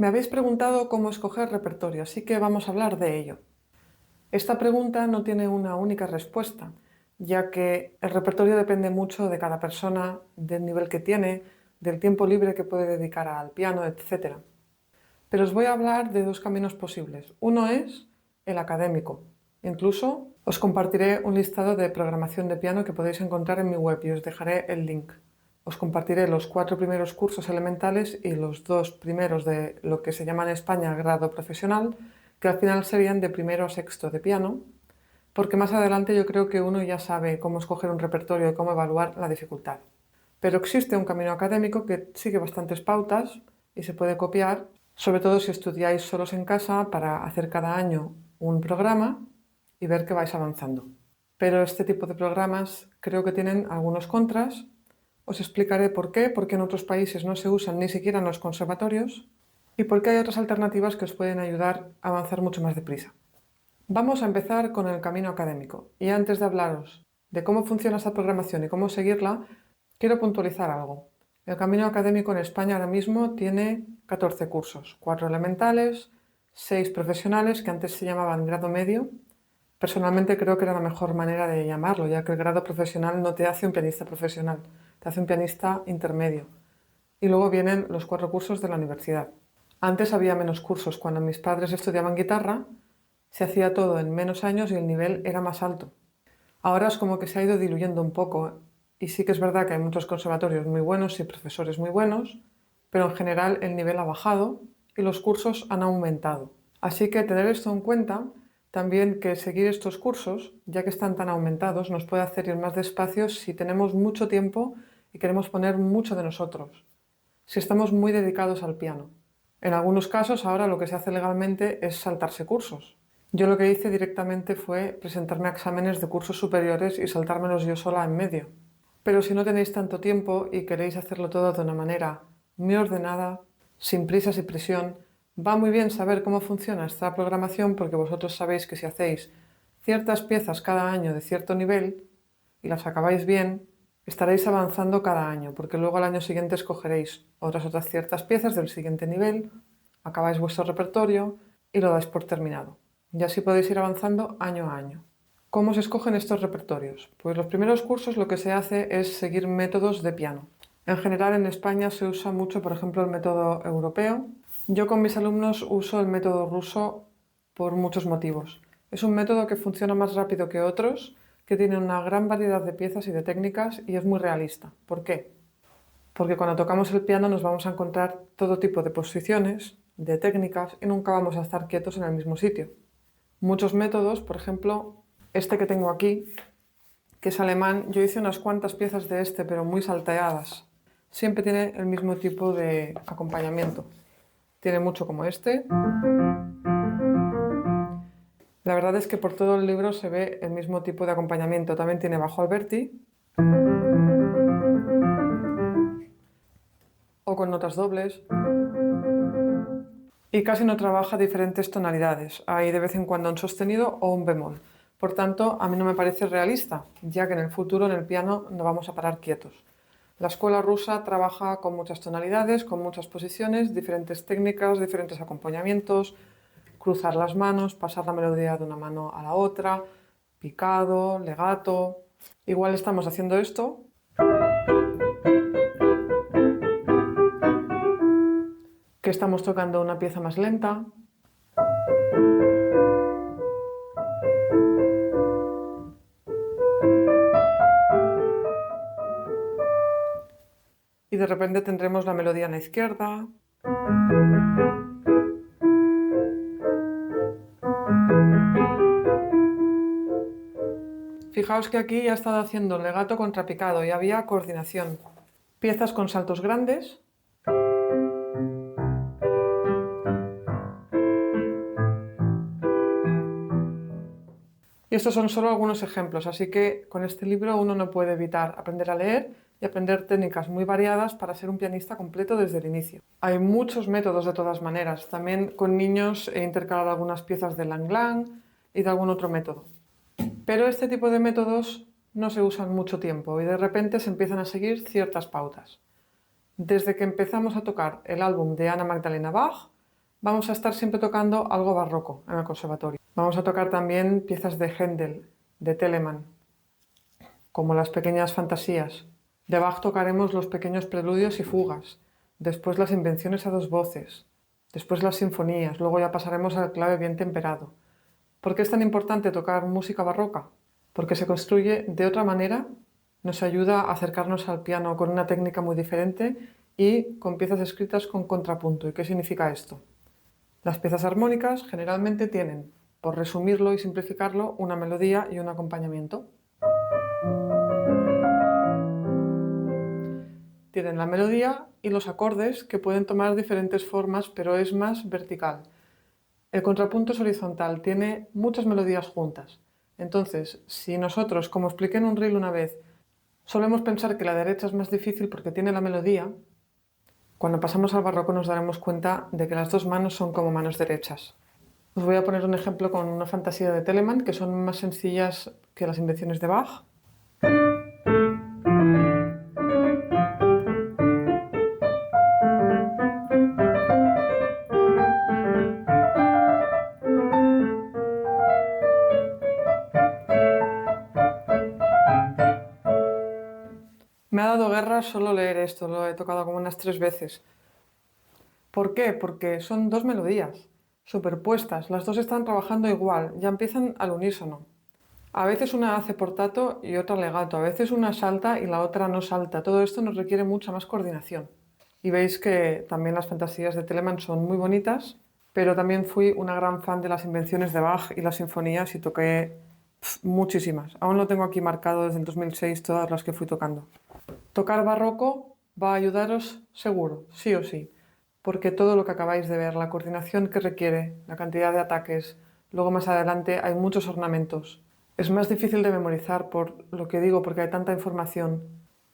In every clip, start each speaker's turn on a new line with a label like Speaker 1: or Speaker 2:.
Speaker 1: Me habéis preguntado cómo escoger repertorio, así que vamos a hablar de ello. Esta pregunta no tiene una única respuesta, ya que el repertorio depende mucho de cada persona, del nivel que tiene, del tiempo libre que puede dedicar al piano, etc. Pero os voy a hablar de dos caminos posibles. Uno es el académico. Incluso os compartiré un listado de programación de piano que podéis encontrar en mi web y os dejaré el link. Os compartiré los 4 primeros cursos elementales y los 2 primeros de lo que se llama en España grado profesional, que al final serían de primero a sexto de piano, porque más adelante yo creo que uno ya sabe cómo escoger un repertorio y cómo evaluar la dificultad. Pero existe un camino académico que sigue bastantes pautas y se puede copiar, sobre todo si estudiáis solos en casa para hacer cada año un programa y ver que vais avanzando. Pero este tipo de programas creo que tienen algunos contras. Os explicaré por qué, porque en otros países no se usan ni siquiera en los conservatorios y por qué hay otras alternativas que os pueden ayudar a avanzar mucho más deprisa. Vamos a empezar con el camino académico y antes de hablaros de cómo funciona esta programación y cómo seguirla, quiero puntualizar algo. El camino académico en España ahora mismo tiene 14 cursos, 4 elementales, 6 profesionales que antes se llamaban grado medio. Personalmente creo que era la mejor manera de llamarlo, ya que el grado profesional no te hace un pianista profesional, te hace un pianista intermedio. Y luego vienen los 4 cursos de la universidad. Antes había menos cursos. Cuando mis padres estudiaban guitarra, se hacía todo en menos años y el nivel era más alto. Ahora es como que se ha ido diluyendo un poco y sí que es verdad que hay muchos conservatorios muy buenos y profesores muy buenos, pero en general el nivel ha bajado y los cursos han aumentado. Así que tener esto en cuenta, también que seguir estos cursos, ya que están tan aumentados, nos puede hacer ir más despacio si tenemos mucho tiempo y queremos poner mucho de nosotros, si estamos muy dedicados al piano. En algunos casos ahora lo que se hace legalmente es saltarse cursos. Yo lo que hice directamente fue presentarme a exámenes de cursos superiores y saltármelos yo sola en medio. Pero si no tenéis tanto tiempo y queréis hacerlo todo de una manera muy ordenada, sin prisas y presión, va muy bien saber cómo funciona esta programación porque vosotros sabéis que si hacéis ciertas piezas cada año de cierto nivel y las acabáis bien, estaréis avanzando cada año, porque luego al año siguiente escogeréis otras ciertas piezas del siguiente nivel, acabáis vuestro repertorio y lo dais por terminado. Y así podéis ir avanzando año a año. ¿Cómo se escogen estos repertorios? Pues los primeros cursos lo que se hace es seguir métodos de piano. En general en España se usa mucho, por ejemplo, el método europeo. Yo con mis alumnos uso el método ruso por muchos motivos. Es un método que funciona más rápido que otros, que tiene una gran variedad de piezas y de técnicas y es muy realista. ¿Por qué? Porque cuando tocamos el piano nos vamos a encontrar todo tipo de posiciones, de técnicas y nunca vamos a estar quietos en el mismo sitio. Muchos métodos, por ejemplo, este que tengo aquí, que es alemán, yo hice unas cuantas piezas de este, pero muy salteadas. Siempre tiene el mismo tipo de acompañamiento. Tiene mucho como este. La verdad es que por todo el libro se ve el mismo tipo de acompañamiento. También tiene bajo Alberti o con notas dobles. Y casi no trabaja diferentes tonalidades. Hay de vez en cuando un sostenido o un bemol. Por tanto, a mí no me parece realista, ya que en el futuro en el piano no vamos a parar quietos. La escuela rusa trabaja con muchas tonalidades, con muchas posiciones, diferentes técnicas, diferentes acompañamientos, cruzar las manos, pasar la melodía de una mano a la otra, picado, legato. Igual estamos haciendo esto, que estamos tocando una pieza más lenta. Y de repente tendremos la melodía en la izquierda. Fijaos que aquí ya he estado haciendo legato contra picado y había coordinación. Piezas con saltos grandes. Y estos son solo algunos ejemplos, así que con este libro uno no puede evitar aprender a leer y aprender técnicas muy variadas para ser un pianista completo desde el inicio. Hay muchos métodos de todas maneras. También con niños he intercalado algunas piezas de Lang Lang y de algún otro método. Pero este tipo de métodos no se usan mucho tiempo y de repente se empiezan a seguir ciertas pautas. Desde que empezamos a tocar el álbum de Anna Magdalena Bach, vamos a estar siempre tocando algo barroco en el conservatorio. Vamos a tocar también piezas de Händel, de Telemann, como las pequeñas fantasías. De Bach tocaremos los pequeños preludios y fugas, después las invenciones a dos voces, después las sinfonías, luego ya pasaremos al clave bien temperado. ¿Por qué es tan importante tocar música barroca? Porque se construye de otra manera, nos ayuda a acercarnos al piano con una técnica muy diferente y con piezas escritas con contrapunto. ¿Y qué significa esto? Las piezas armónicas generalmente tienen, por resumirlo y simplificarlo, una melodía y un acompañamiento. Tienen la melodía y los acordes que pueden tomar diferentes formas, pero es más vertical. El contrapunto es horizontal, tiene muchas melodías juntas. Entonces, si nosotros, como expliqué en un reel una vez, solemos pensar que la derecha es más difícil porque tiene la melodía, cuando pasamos al barroco nos daremos cuenta de que las dos manos son como manos derechas. Os voy a poner un ejemplo con una fantasía de Telemann, que son más sencillas que las invenciones de Bach. Me ha dado guerra solo leer esto, lo he tocado como unas 3 veces. ¿Por qué? Porque son dos melodías superpuestas, las dos están trabajando igual, ya empiezan al unísono. A veces una hace portato y otra legato, a veces una salta y la otra no salta. Todo esto nos requiere mucha más coordinación. Y veis que también las fantasías de Telemann son muy bonitas, pero también fui una gran fan de las invenciones de Bach y las sinfonías y toqué muchísimas. Aún lo tengo aquí marcado desde el 2006 todas las que fui tocando. Tocar barroco va a ayudaros seguro, sí o sí, porque todo lo que acabáis de ver, la coordinación que requiere, la cantidad de ataques, luego más adelante hay muchos ornamentos. Es más difícil de memorizar por lo que digo, porque hay tanta información.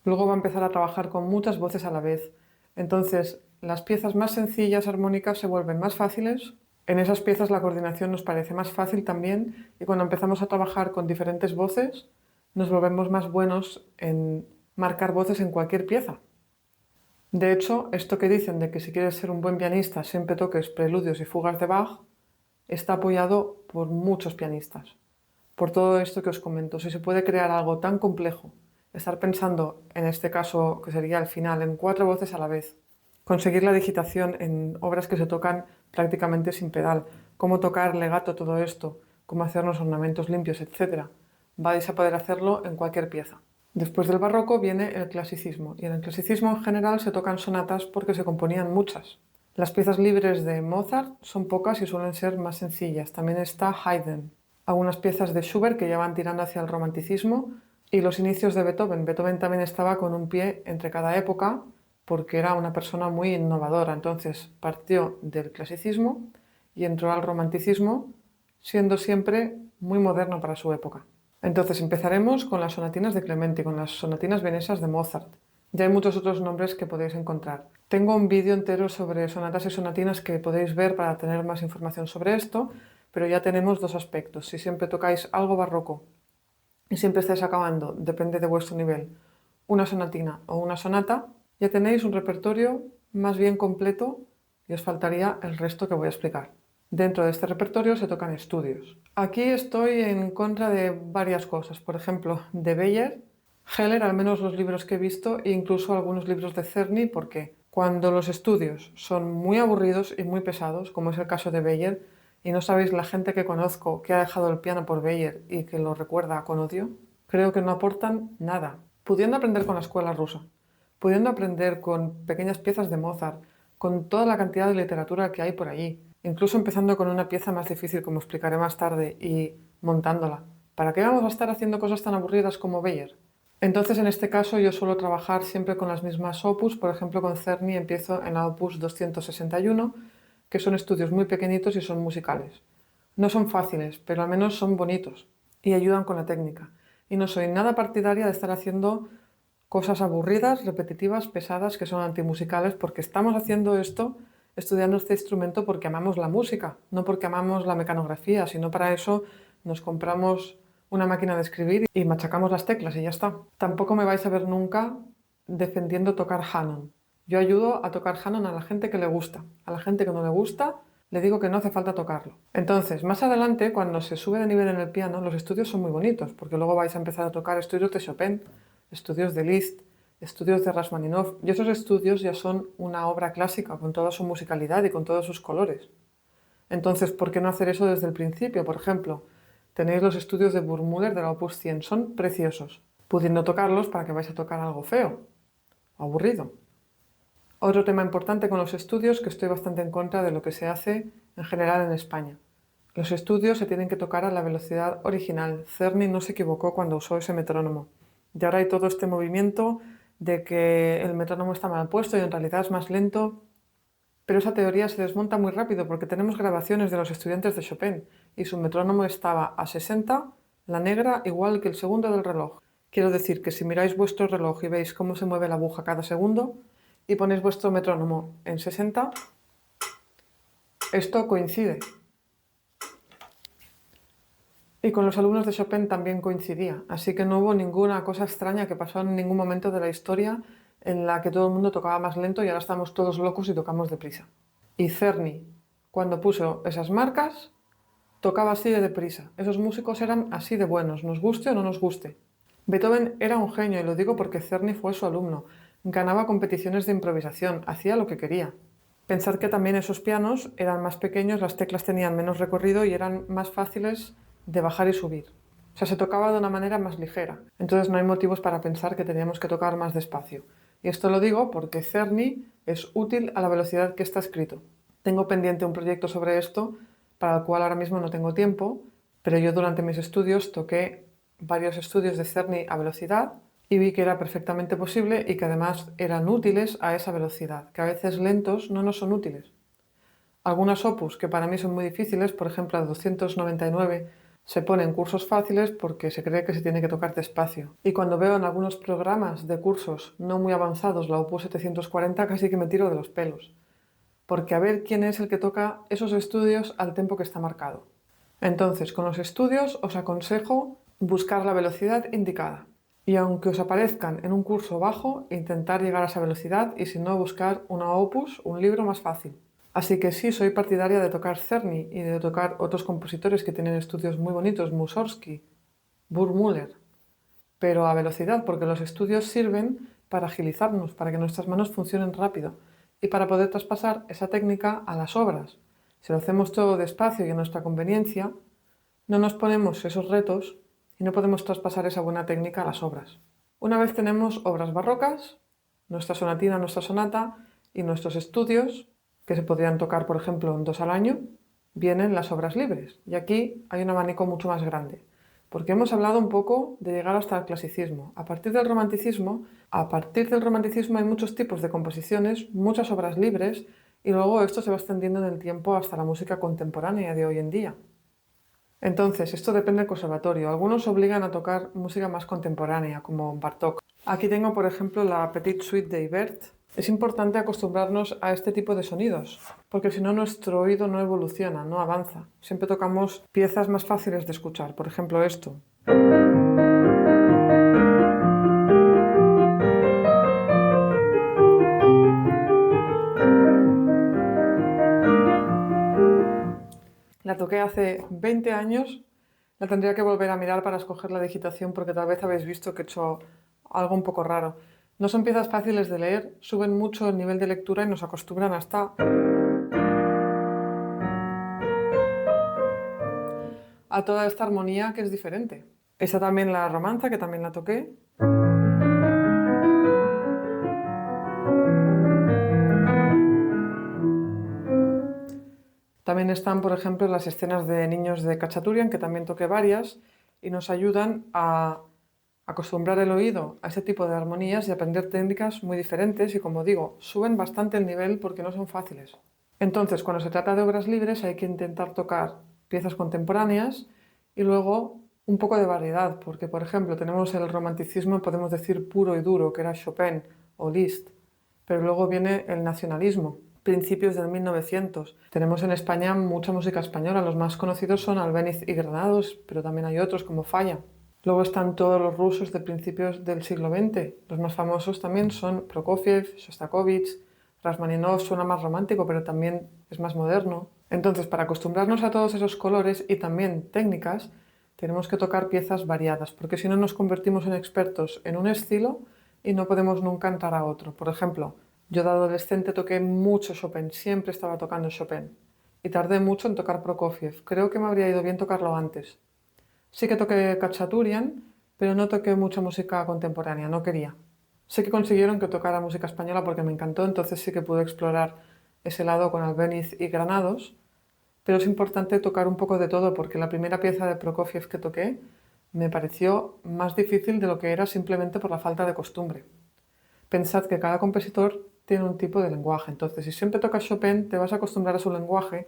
Speaker 1: Luego va a empezar a trabajar con muchas voces a la vez. Entonces, las piezas más sencillas armónicas se vuelven más fáciles. En esas piezas la coordinación nos parece más fácil también y cuando empezamos a trabajar con diferentes voces, nos volvemos más buenos en marcar voces en cualquier pieza. De hecho, esto que dicen de que si quieres ser un buen pianista siempre toques preludios y fugas de Bach, está apoyado por muchos pianistas. Por todo esto que os comento, si se puede crear algo tan complejo, estar pensando, en este caso que sería el final, en 4 voces a la vez, conseguir la digitación en obras que se tocan prácticamente sin pedal, cómo tocar legato todo esto, cómo hacernos ornamentos limpios, etc. Vais a poder hacerlo en cualquier pieza. Después del barroco viene el clasicismo, y en el clasicismo en general se tocan sonatas porque se componían muchas. Las piezas libres de Mozart son pocas y suelen ser más sencillas. También está Haydn, algunas piezas de Schubert que ya van tirando hacia el romanticismo y los inicios de Beethoven. Beethoven también estaba con un pie entre cada época porque era una persona muy innovadora. Entonces partió del clasicismo y entró al romanticismo, siendo siempre muy moderno para su época. Entonces empezaremos con las sonatinas de Clementi, con las sonatinas vienesas de Mozart. Ya hay muchos otros nombres que podéis encontrar. Tengo un vídeo entero sobre sonatas y sonatinas que podéis ver para tener más información sobre esto, pero ya tenemos dos aspectos. Si siempre tocáis algo barroco y siempre estáis acabando, depende de vuestro nivel, una sonatina o una sonata, ya tenéis un repertorio más bien completo y os faltaría el resto que voy a explicar. Dentro de este repertorio se tocan estudios. Aquí estoy en contra de varias cosas, por ejemplo, de Beyer, Heller, al menos los libros que he visto, e incluso algunos libros de Czerny, porque cuando los estudios son muy aburridos y muy pesados, como es el caso de Beyer, y no sabéis la gente que conozco que ha dejado el piano por Beyer y que lo recuerda con odio, creo que no aportan nada. Pudiendo aprender con la escuela rusa, pudiendo aprender con pequeñas piezas de Mozart, con toda la cantidad de literatura que hay por allí, incluso empezando con una pieza más difícil, como explicaré más tarde, y montándola. ¿Para qué vamos a estar haciendo cosas tan aburridas como Beyer? Entonces, en este caso, yo suelo trabajar siempre con las mismas opus. Por ejemplo, con Czerny empiezo en la opus 261, que son estudios muy pequeñitos y son musicales. No son fáciles, pero al menos son bonitos y ayudan con la técnica. Y no soy nada partidaria de estar haciendo cosas aburridas, repetitivas, pesadas, que son antimusicales, porque estamos haciendo esto, estudiando este instrumento porque amamos la música, no porque amamos la mecanografía, sino para eso nos compramos una máquina de escribir y machacamos las teclas y ya está. Tampoco me vais a ver nunca defendiendo tocar Hanon. Yo ayudo a tocar Hanon a la gente que le gusta. A la gente que no le gusta, le digo que no hace falta tocarlo. Entonces, más adelante, cuando se sube de nivel en el piano, los estudios son muy bonitos, porque luego vais a empezar a tocar estudios de Chopin, estudios de Liszt, estudios de Rachmaninoff, y esos estudios ya son una obra clásica, con toda su musicalidad y con todos sus colores. Entonces, ¿por qué no hacer eso desde el principio? Por ejemplo, tenéis los estudios de Burgmüller de la Opus 100, son preciosos, pudiendo tocarlos para que vais a tocar algo feo, aburrido. Otro tema importante con los estudios, que estoy bastante en contra de lo que se hace en general en España. Los estudios se tienen que tocar a la velocidad original. Czerny no se equivocó cuando usó ese metrónomo. Y ahora hay todo este movimiento de que el metrónomo está mal puesto y en realidad es más lento. Pero esa teoría se desmonta muy rápido porque tenemos grabaciones de los estudiantes de Chopin y su metrónomo estaba a 60, la negra igual que el segundo del reloj. Quiero decir que si miráis vuestro reloj y veis cómo se mueve la aguja cada segundo y ponéis vuestro metrónomo en 60, esto coincide. Y con los alumnos de Chopin también coincidía, así que no hubo ninguna cosa extraña que pasó en ningún momento de la historia en la que todo el mundo tocaba más lento y ahora estamos todos locos y tocamos deprisa. Y Czerny, cuando puso esas marcas, tocaba así de deprisa. Esos músicos eran así de buenos, nos guste o no nos guste. Beethoven era un genio, y lo digo porque Czerny fue su alumno. Ganaba competiciones de improvisación, hacía lo que quería. Pensad que también esos pianos eran más pequeños, las teclas tenían menos recorrido y eran más fáciles de bajar y subir. O sea, se tocaba de una manera más ligera. Entonces no hay motivos para pensar que teníamos que tocar más despacio. Y esto lo digo porque Czerny es útil a la velocidad que está escrito. Tengo pendiente un proyecto sobre esto, para el cual ahora mismo no tengo tiempo, pero yo durante mis estudios toqué varios estudios de Czerny a velocidad y vi que era perfectamente posible y que además eran útiles a esa velocidad, que a veces lentos no nos son útiles. Algunas opus que para mí son muy difíciles, por ejemplo la 299, se ponen cursos fáciles porque se cree que se tiene que tocar despacio. Y cuando veo en algunos programas de cursos no muy avanzados la opus 740 casi que me tiro de los pelos, porque a ver quién es el que toca esos estudios al tempo que está marcado. Entonces, con los estudios os aconsejo buscar la velocidad indicada. Y aunque os aparezcan en un curso bajo, intentar llegar a esa velocidad y si no, buscar una opus, un libro más fácil. Así que sí, soy partidaria de tocar Czerny y de tocar otros compositores que tienen estudios muy bonitos, Mussorgsky, Burgmüller, pero a velocidad, porque los estudios sirven para agilizarnos, para que nuestras manos funcionen rápido y para poder traspasar esa técnica a las obras. Si lo hacemos todo despacio y a nuestra conveniencia, no nos ponemos esos retos y no podemos traspasar esa buena técnica a las obras. Una vez tenemos obras barrocas, nuestra sonatina, nuestra sonata y nuestros estudios, que se podrían tocar, por ejemplo, en 2 al año, vienen las obras libres. Y aquí hay un abanico mucho más grande, porque hemos hablado un poco de llegar hasta el clasicismo. A partir del romanticismo hay muchos tipos de composiciones, muchas obras libres, y luego esto se va extendiendo en el tiempo hasta la música contemporánea de hoy en día. Entonces, esto depende del conservatorio. Algunos obligan a tocar música más contemporánea, como Bartók. Aquí tengo, por ejemplo, la Petite Suite de Ibert. Es importante acostumbrarnos a este tipo de sonidos, porque si no nuestro oído no evoluciona, no avanza. Siempre tocamos piezas más fáciles de escuchar, por ejemplo esto. La toqué hace 20 años, la tendría que volver a mirar para escoger la digitación porque tal vez habéis visto que he hecho algo un poco raro. No son piezas fáciles de leer, suben mucho el nivel de lectura y nos acostumbran hasta a toda esta armonía que es diferente. Esa también la romanza, que también la toqué. También están, por ejemplo, las escenas de niños de Khachaturian, que también toqué varias, y nos ayudan a acostumbrar el oído a ese tipo de armonías y aprender técnicas muy diferentes y, como digo, suben bastante el nivel porque no son fáciles. Entonces, cuando se trata de obras libres hay que intentar tocar piezas contemporáneas y luego un poco de variedad, porque, por ejemplo, tenemos el romanticismo, podemos decir puro y duro, que era Chopin o Liszt, pero luego viene el nacionalismo, principios del 1900. Tenemos en España mucha música española, los más conocidos son Albéniz y Granados, pero también hay otros como Falla. Luego están todos los rusos de principios del siglo XX. Los más famosos también son Prokofiev, Shostakovich, Rachmaninoff suena más romántico, pero también es más moderno. Entonces, para acostumbrarnos a todos esos colores y también técnicas, tenemos que tocar piezas variadas, porque si no nos convertimos en expertos en un estilo y no podemos nunca entrar a otro. Por ejemplo, yo de adolescente toqué mucho Chopin, siempre estaba tocando Chopin y tardé mucho en tocar Prokofiev. Creo que me habría ido bien tocarlo antes. Sí que toqué Khachaturian, pero no toqué mucha música contemporánea, no quería. Sé que consiguieron que tocara música española porque me encantó, entonces sí que pude explorar ese lado con Albéniz y Granados, pero es importante tocar un poco de todo porque la primera pieza de Prokofiev que toqué me pareció más difícil de lo que era simplemente por la falta de costumbre. Pensad que cada compositor tiene un tipo de lenguaje, entonces si siempre tocas Chopin te vas a acostumbrar a su lenguaje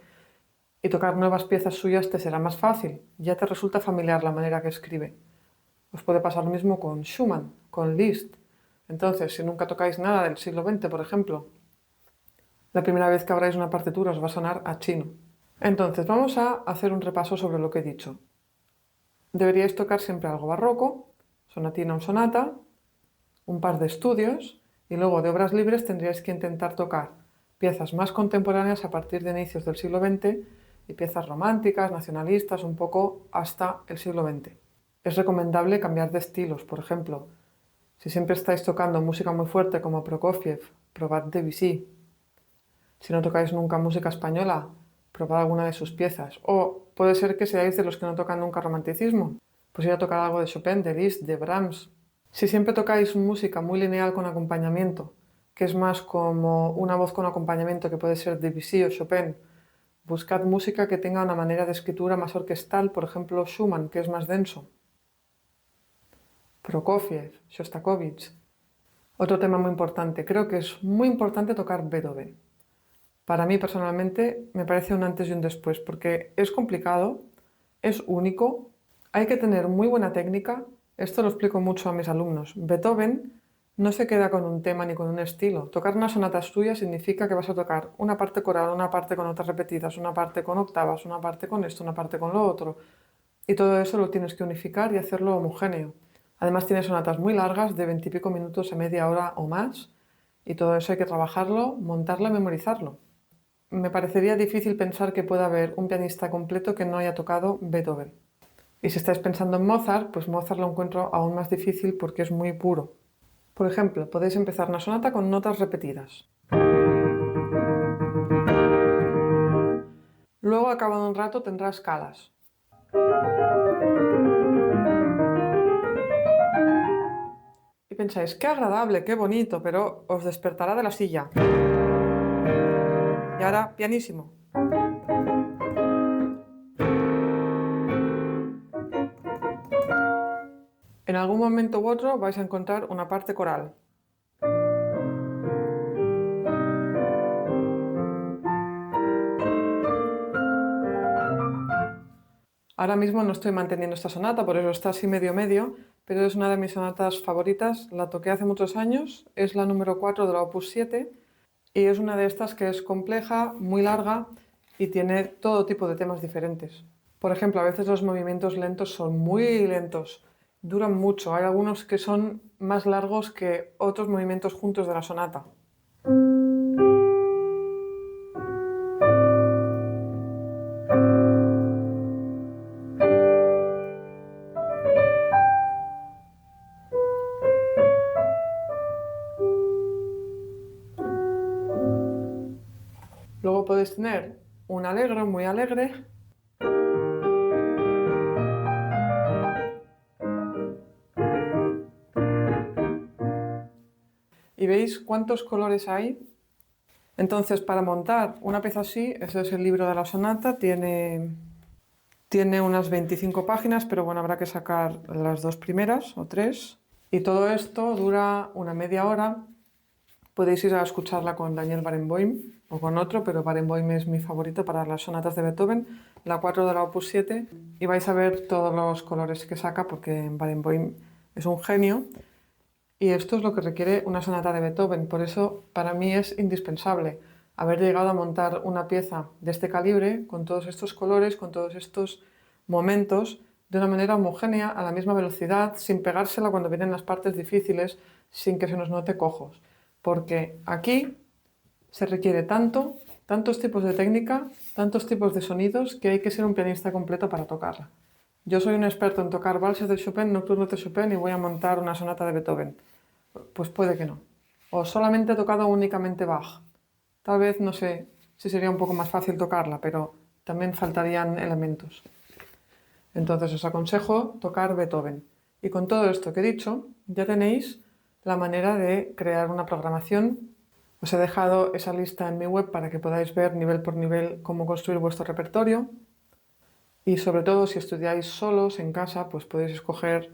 Speaker 1: y tocar nuevas piezas suyas te será más fácil, ya te resulta familiar la manera que escribe. Os puede pasar lo mismo con Schumann, con Liszt. Entonces, si nunca tocáis nada del siglo XX, por ejemplo, la primera vez que abráis una partitura os va a sonar a chino. Entonces, vamos a hacer un repaso sobre lo que he dicho. Deberíais tocar siempre algo barroco, sonatina o sonata, un par de estudios y luego de obras libres tendríais que intentar tocar piezas más contemporáneas a partir de inicios del siglo XX y piezas románticas, nacionalistas, un poco hasta el siglo XX. Es recomendable cambiar de estilos, por ejemplo, si siempre estáis tocando música muy fuerte como Prokofiev, probad Debussy. Si no tocáis nunca música española, probad alguna de sus piezas. O puede ser que seáis de los que no tocan nunca romanticismo, pues ir a tocar algo de Chopin, de Liszt, de Brahms. Si siempre tocáis música muy lineal con acompañamiento, que es más como una voz con acompañamiento que puede ser Debussy o Chopin, buscad música que tenga una manera de escritura más orquestal, por ejemplo Schumann, que es más denso. Prokofiev, Shostakovich. Otro tema muy importante, creo que es muy importante tocar Beethoven. Para mí personalmente me parece un antes y un después, porque es complicado, es único, hay que tener muy buena técnica, esto lo explico mucho a mis alumnos. Beethoven no se queda con un tema ni con un estilo. Tocar una sonata suya significa que vas a tocar una parte coral, una parte con notas repetidas, una parte con octavas, una parte con esto, una parte con lo otro. Y todo eso lo tienes que unificar y hacerlo homogéneo. Además tiene sonatas muy largas, de 20 y pico minutos a media hora o más, y todo eso hay que trabajarlo, montarlo y memorizarlo. Me parecería difícil pensar que pueda haber un pianista completo que no haya tocado Beethoven. Y si estáis pensando en Mozart, pues Mozart lo encuentro aún más difícil porque es muy puro. Por ejemplo, podéis empezar una sonata con notas repetidas. Luego, acabado un rato, tendrá escalas. Y pensáis, qué agradable, qué bonito, pero os despertará de la silla. Y ahora, pianísimo. En algún momento u otro vais a encontrar una parte coral. Ahora mismo no estoy manteniendo esta sonata, por eso está así medio medio, pero es una de mis sonatas favoritas. La toqué hace muchos años, es la número 4 de la Opus 7 y es una de estas que es compleja, muy larga y tiene todo tipo de temas diferentes. Por ejemplo, a veces los movimientos lentos son muy lentos, duran mucho. Hay algunos que son más largos que otros movimientos juntos de la sonata. Luego podéis tener un alegro muy alegre. ¿Y veis cuántos colores hay? Entonces, para montar una pieza así, ese es el libro de la sonata, tiene unas 25 páginas, pero bueno, habrá que sacar las dos primeras o tres. Y todo esto dura una media hora. Podéis ir a escucharla con Daniel Barenboim o con otro, pero Barenboim es mi favorito para las sonatas de Beethoven, la 4 de la Opus 7, y vais a ver todos los colores que saca porque Barenboim es un genio. Y esto es lo que requiere una sonata de Beethoven, por eso para mí es indispensable haber llegado a montar una pieza de este calibre, con todos estos colores, con todos estos momentos, de una manera homogénea, a la misma velocidad, sin pegársela cuando vienen las partes difíciles, sin que se nos note cojos. Porque aquí se requiere tanto tantos tipos de técnica, tantos tipos de sonidos, que hay que ser un pianista completo para tocarla. Yo soy un experto en tocar valses de Chopin, nocturnos de Chopin y voy a montar una sonata de Beethoven. Pues puede que no. O solamente he tocado únicamente Bach. Tal vez, no sé si sería un poco más fácil tocarla, pero también faltarían elementos. Entonces os aconsejo tocar Beethoven. Y con todo esto que he dicho, ya tenéis la manera de crear una programación. Os he dejado esa lista en mi web para que podáis ver nivel por nivel cómo construir vuestro repertorio. Y sobre todo, si estudiáis solos en casa, pues podéis escoger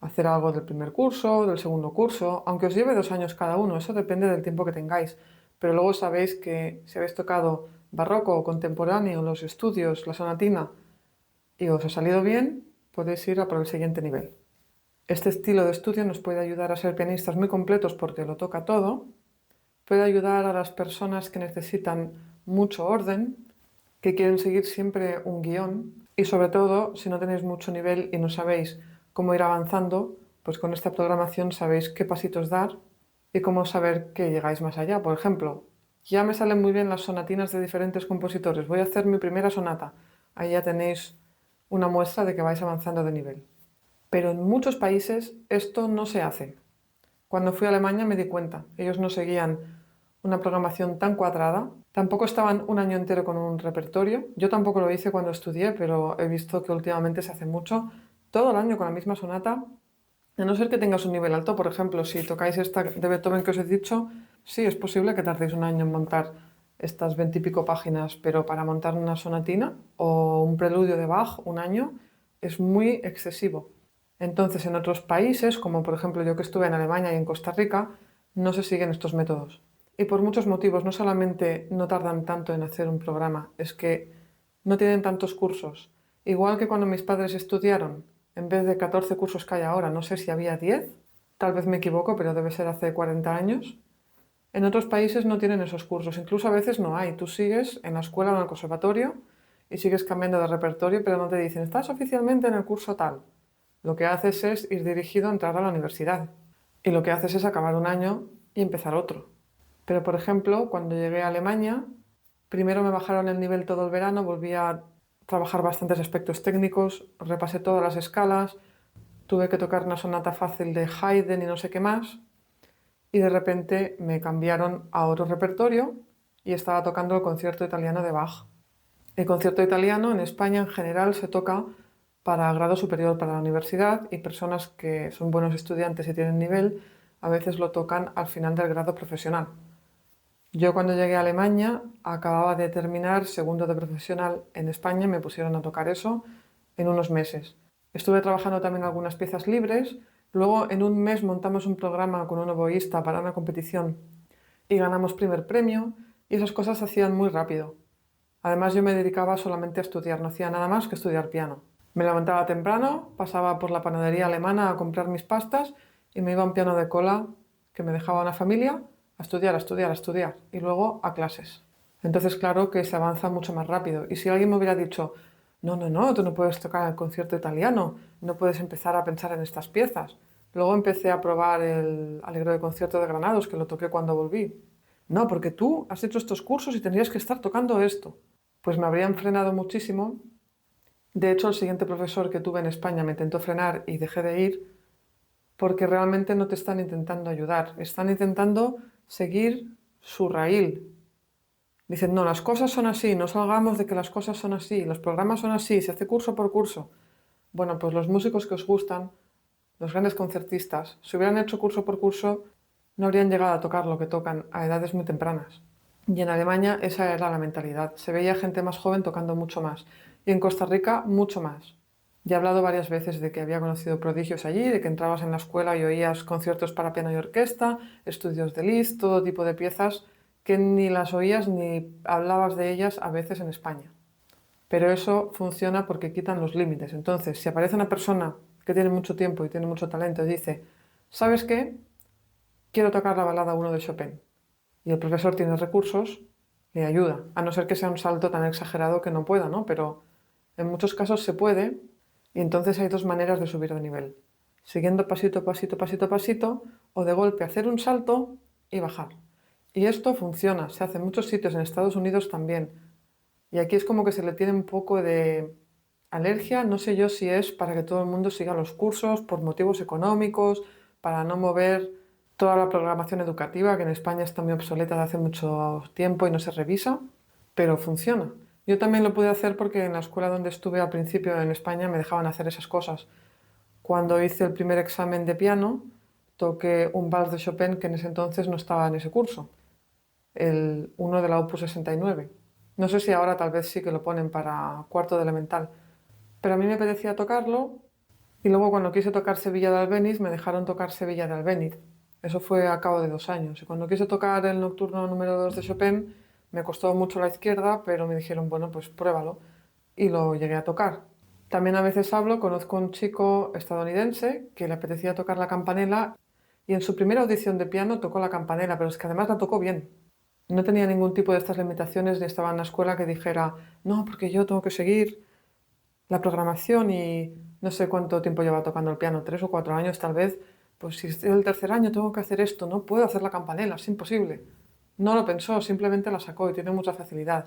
Speaker 1: hacer algo del primer curso, del segundo curso, aunque os lleve 2 años cada uno, eso depende del tiempo que tengáis. Pero luego sabéis que si habéis tocado barroco o contemporáneo, los estudios, la sonatina, y os ha salido bien, podéis ir a por el siguiente nivel. Este estilo de estudio nos puede ayudar a ser pianistas muy completos porque lo toca todo, puede ayudar a las personas que necesitan mucho orden, que quieren seguir siempre un guión y sobre todo si no tenéis mucho nivel y no sabéis cómo ir avanzando, pues con esta programación sabéis qué pasitos dar y cómo saber que llegáis más allá. Por ejemplo, ya me salen muy bien las sonatinas de diferentes compositores, voy a hacer mi primera sonata. Ahí ya tenéis una muestra de que vais avanzando de nivel. Pero en muchos países esto no se hace. Cuando fui a Alemania me di cuenta, ellos no seguían una programación tan cuadrada, tampoco estaban un año entero con un repertorio. Yo tampoco lo hice cuando estudié, pero he visto que últimamente se hace mucho, todo el año con la misma sonata, a no ser que tengas un nivel alto. Por ejemplo, si tocáis esta de Beethoven que os he dicho, sí, es posible que tardéis un año en montar estas 20 y pico páginas, pero para montar una sonatina o un preludio de Bach, un año, es muy excesivo. Entonces, en otros países, como por ejemplo yo que estuve en Alemania y en Costa Rica, no se siguen estos métodos. Y por muchos motivos, no solamente no tardan tanto en hacer un programa, es que no tienen tantos cursos. Igual que cuando mis padres estudiaron, en vez de 14 cursos que hay ahora, no sé si había 10, tal vez me equivoco, pero debe ser hace 40 años. En otros países no tienen esos cursos, incluso a veces no hay. Tú sigues en la escuela o en el conservatorio y sigues cambiando de repertorio, pero no te dicen, estás oficialmente en el curso tal. Lo que haces es ir dirigido a entrar a la universidad. Y lo que haces es acabar un año y empezar otro. Pero, por ejemplo, cuando llegué a Alemania, primero me bajaron el nivel todo el verano, volví a trabajar bastantes aspectos técnicos, repasé todas las escalas, tuve que tocar una sonata fácil de Haydn y no sé qué más, y de repente me cambiaron a otro repertorio y estaba tocando el concierto italiano de Bach. El concierto italiano en España en general se toca para grado superior para la universidad y personas que son buenos estudiantes y tienen nivel a veces lo tocan al final del grado profesional. Yo cuando llegué a Alemania acababa de terminar segundo de profesional en España y me pusieron a tocar eso en unos meses. Estuve trabajando también algunas piezas libres, luego en un mes montamos un programa con un oboísta para una competición y ganamos primer premio y esas cosas se hacían muy rápido. Además yo me dedicaba solamente a estudiar, no hacía nada más que estudiar piano. Me levantaba temprano, pasaba por la panadería alemana a comprar mis pastas y me iba a un piano de cola que me dejaba una familia a estudiar, a estudiar, a estudiar y luego a clases. Entonces claro que se avanza mucho más rápido. Y si alguien me hubiera dicho, no, no, no, tú no puedes tocar el concierto italiano, no puedes empezar a pensar en estas piezas. Luego empecé a probar el Allegro de concierto de Granados, que lo toqué cuando volví. No, porque tú has hecho estos cursos y tendrías que estar tocando esto. Pues me habrían frenado muchísimo. De hecho, el siguiente profesor que tuve en España me intentó frenar y dejé de ir porque realmente no te están intentando ayudar. Están intentando seguir su raíl. Dicen, no, las cosas son así, no salgamos de que las cosas son así, los programas son así, se hace curso por curso. Bueno, pues los músicos que os gustan, los grandes concertistas, si hubieran hecho curso por curso, no habrían llegado a tocar lo que tocan a edades muy tempranas. Y en Alemania esa era la mentalidad. Se veía gente más joven tocando mucho más. Y en Costa Rica mucho más. Ya he hablado varias veces de que había conocido prodigios allí, de que entrabas en la escuela y oías conciertos para piano y orquesta, estudios de Liszt, todo tipo de piezas que ni las oías ni hablabas de ellas a veces en España. Pero eso funciona porque quitan los límites. Entonces, si aparece una persona que tiene mucho tiempo y tiene mucho talento y dice, ¿sabes qué? Quiero tocar la balada 1 de Chopin. Y el profesor tiene recursos, le ayuda. A no ser que sea un salto tan exagerado que no pueda, ¿no? Pero en muchos casos se puede y entonces hay dos maneras de subir de nivel. Siguiendo pasito, pasito, pasito, pasito o de golpe hacer un salto y bajar. Y esto funciona, se hace en muchos sitios, en Estados Unidos también. Y aquí es como que se le tiene un poco de alergia, no sé yo si es para que todo el mundo siga los cursos por motivos económicos, para no mover toda la programación educativa, que en España está muy obsoleta de hace mucho tiempo y no se revisa, pero funciona. Yo también lo pude hacer porque en la escuela donde estuve al principio en España me dejaban hacer esas cosas. Cuando hice el primer examen de piano, toqué un vals de Chopin que en ese entonces no estaba en ese curso, el uno de la Opus 69. No sé si ahora tal vez sí que lo ponen para cuarto de elemental, pero a mí me apetecía tocarlo y luego cuando quise tocar Sevilla de Albéniz me dejaron tocar Sevilla de Albéniz. Eso fue a cabo de 2 años. Y cuando quise tocar el nocturno número 2 de Chopin me costó mucho la izquierda, pero me dijeron, bueno, pues pruébalo. Y lo llegué a tocar. También a veces conozco a un chico estadounidense que le apetecía tocar la campanela y en su primera audición de piano tocó la campanela, pero es que además la tocó bien. No tenía ningún tipo de estas limitaciones ni estaba en la escuela que dijera, no, porque yo tengo que seguir la programación y no sé cuánto tiempo lleva tocando el piano, 3 o 4 años tal vez, pues si es el tercer año tengo que hacer esto, no puedo hacer la campanela, es imposible. No lo pensó, simplemente la sacó y tiene mucha facilidad.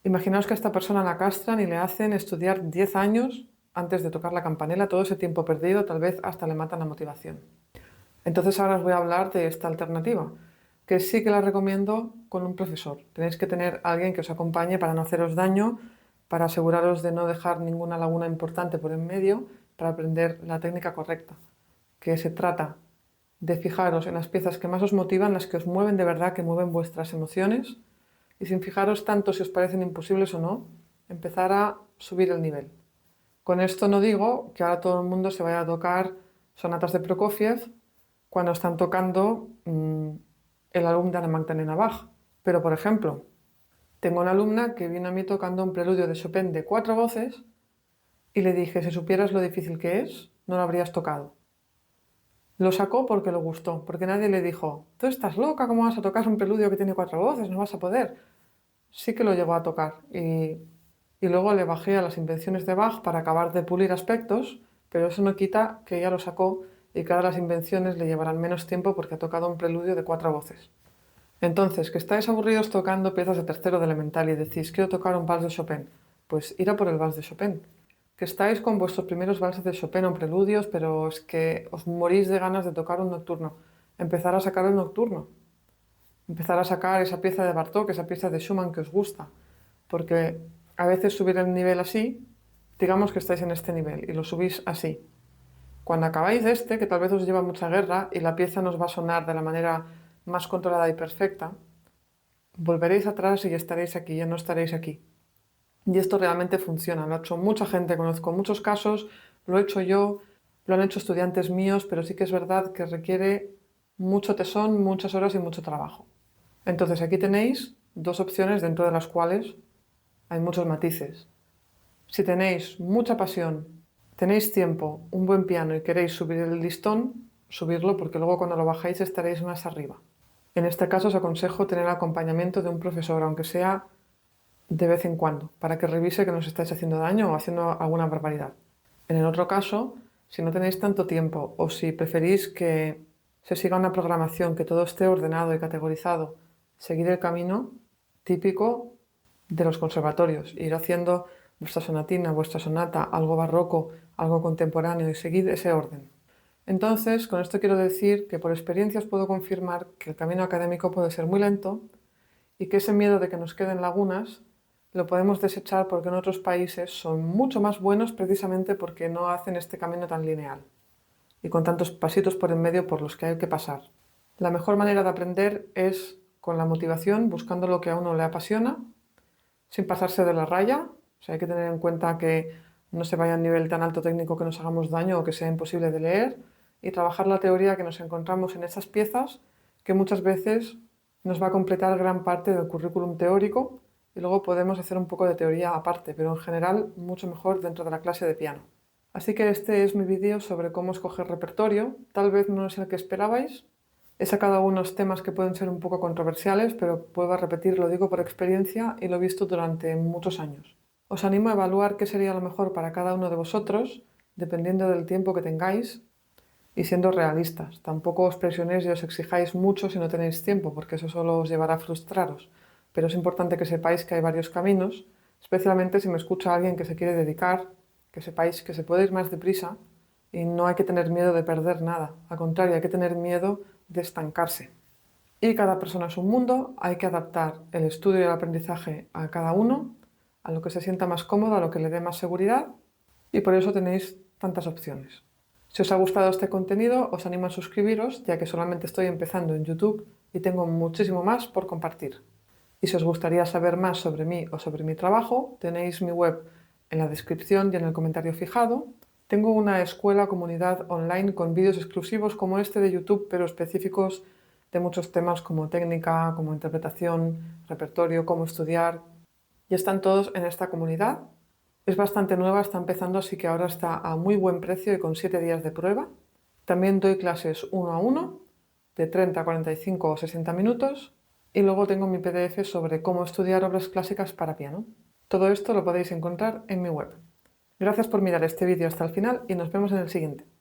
Speaker 1: Imaginaos que a esta persona la castran y le hacen estudiar 10 años antes de tocar la campanela, todo ese tiempo perdido, tal vez hasta le matan la motivación. Entonces ahora os voy a hablar de esta alternativa, que sí que la recomiendo con un profesor. Tenéis que tener a alguien que os acompañe para no haceros daño, para aseguraros de no dejar ninguna laguna importante por en medio, para aprender la técnica correcta, que se trata de fijaros en las piezas que más os motivan, las que os mueven de verdad, que mueven vuestras emociones, y sin fijaros tanto si os parecen imposibles o no, empezar a subir el nivel. Con esto no digo que ahora todo el mundo se vaya a tocar sonatas de Prokofiev cuando están tocando el álbum de Ana Magdalena Bach. Pero, por ejemplo, tengo una alumna que vino a mí tocando un preludio de Chopin de 4 voces y le dije, si supieras lo difícil que es, no lo habrías tocado. Lo sacó porque le gustó, porque nadie le dijo, tú estás loca, ¿cómo vas a tocar un preludio que tiene 4 voces? No vas a poder. Sí que lo llegó a tocar y luego le bajé a las invenciones de Bach para acabar de pulir aspectos, pero eso no quita que ella lo sacó y que ahora las invenciones le llevarán menos tiempo porque ha tocado un preludio de 4 voces. Entonces, que estáis aburridos tocando piezas de tercero de elemental y decís, quiero tocar un vals de Chopin, pues ir a por el vals de Chopin. Que estáis con vuestros primeros valses de Chopin o preludios, pero es que os morís de ganas de tocar un nocturno. Empezar a sacar el nocturno. Empezar a sacar esa pieza de Bartók, esa pieza de Schumann que os gusta. Porque a veces subir el nivel así, digamos que estáis en este nivel y lo subís así. Cuando acabáis de este, que tal vez os lleva mucha guerra y la pieza nos va a sonar de la manera más controlada y perfecta, volveréis atrás y estaréis aquí, ya no estaréis aquí. Y esto realmente funciona, lo ha hecho mucha gente, conozco muchos casos, lo he hecho yo, lo han hecho estudiantes míos, pero sí que es verdad que requiere mucho tesón, muchas horas y mucho trabajo. Entonces aquí tenéis 2 opciones dentro de las cuales hay muchos matices. Si tenéis mucha pasión, tenéis tiempo, un buen piano y queréis subir el listón, subirlo porque luego cuando lo bajáis estaréis más arriba. En este caso os aconsejo tener acompañamiento de un profesor, aunque sea de vez en cuando, para que revise que no os estáis haciendo daño o haciendo alguna barbaridad. En el otro caso, si no tenéis tanto tiempo o si preferís que se siga una programación, que todo esté ordenado y categorizado, seguir el camino típico de los conservatorios, ir haciendo vuestra sonatina, vuestra sonata, algo barroco, algo contemporáneo y seguir ese orden. Entonces, con esto quiero decir que por experiencia os puedo confirmar que el camino académico puede ser muy lento y que ese miedo de que nos queden lagunas lo podemos desechar porque en otros países son mucho más buenos precisamente porque no hacen este camino tan lineal y con tantos pasitos por en medio por los que hay que pasar. La mejor manera de aprender es con la motivación, buscando lo que a uno le apasiona, sin pasarse de la raya. O sea, hay que tener en cuenta que no se vaya a un nivel tan alto técnico que nos hagamos daño o que sea imposible de leer y trabajar la teoría que nos encontramos en esas piezas que muchas veces nos va a completar gran parte del currículum teórico y luego podemos hacer un poco de teoría aparte, pero en general mucho mejor dentro de la clase de piano. Así que este es mi vídeo sobre cómo escoger repertorio. Tal vez no es el que esperabais. He sacado algunos temas que pueden ser un poco controversiales, pero vuelvo a repetir, lo digo por experiencia y lo he visto durante muchos años. Os animo a evaluar qué sería lo mejor para cada uno de vosotros, dependiendo del tiempo que tengáis, y siendo realistas. Tampoco os presionéis y os exijáis mucho si no tenéis tiempo, porque eso solo os llevará a frustraros. Pero es importante que sepáis que hay varios caminos, especialmente si me escucha alguien que se quiere dedicar, que sepáis que se puede ir más deprisa y no hay que tener miedo de perder nada. Al contrario, hay que tener miedo de estancarse. Y cada persona es un mundo, hay que adaptar el estudio y el aprendizaje a cada uno, a lo que se sienta más cómodo, a lo que le dé más seguridad, y por eso tenéis tantas opciones. Si os ha gustado este contenido, os animo a suscribiros, ya que solamente estoy empezando en YouTube y tengo muchísimo más por compartir. Y si os gustaría saber más sobre mí o sobre mi trabajo, tenéis mi web en la descripción y en el comentario fijado. Tengo una escuela comunidad online con vídeos exclusivos como este de YouTube, pero específicos de muchos temas como técnica, como interpretación, repertorio, cómo estudiar. Y están todos en esta comunidad. Es bastante nueva, está empezando, así que ahora está a muy buen precio y con 7 días de prueba. También doy clases 1 a 1, de 30, 45 o 60 minutos. Y luego tengo mi PDF sobre cómo estudiar obras clásicas para piano. Todo esto lo podéis encontrar en mi web. Gracias por mirar este vídeo hasta el final y nos vemos en el siguiente.